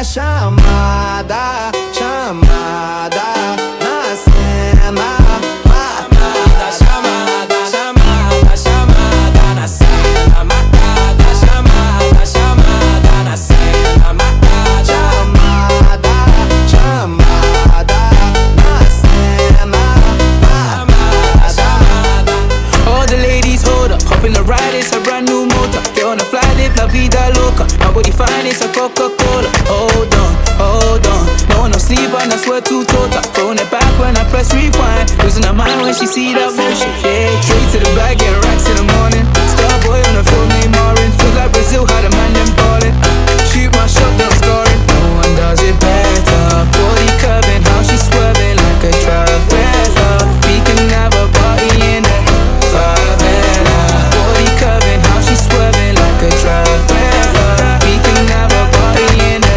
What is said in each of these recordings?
chamada, chamada na cena. Matada, chamada, chamada, chamada na cena. Matada, chamada, chamada na cena. Matada, chamada, chamada na cena. Chamada, chamada. All the ladies, hold up, hop in the ride, it's a brand new motor. Get on the fly, live la vida loca. Nobody fine, it's a Coca-Cola. Hold on, hold on. No one no sleep and I swear to total. Throwing it back when I press rewind. Losing her mind when she see that motion. Yeah, straight to the bag, get racks in the morning. Starboy on the phone named Orange. Feel like Brazil, had a man them ballin'. Shoot my shot, then I'm scoring. No one does it better. Body curving, how she swerving like a Traveler. We can have a party in the favela. Body curving, how she swerving like a Traveler. We can have a party in the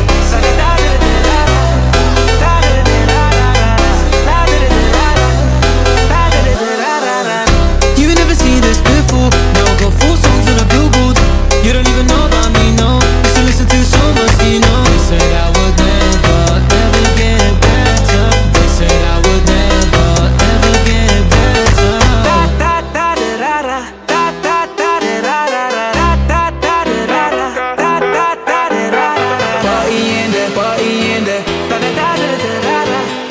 You never seen this before. Now I got 4 songs on the billboard. You don't even know about me, no. Used to listen to so much, you know. They said I would never, ever get better. They said I would never, ever get better. party in there, party in there.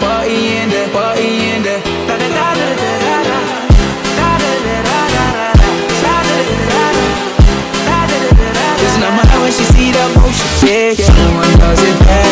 Party in there, party in there. Losing her mind when she see that motion. Yeah, yeah. No one does it better.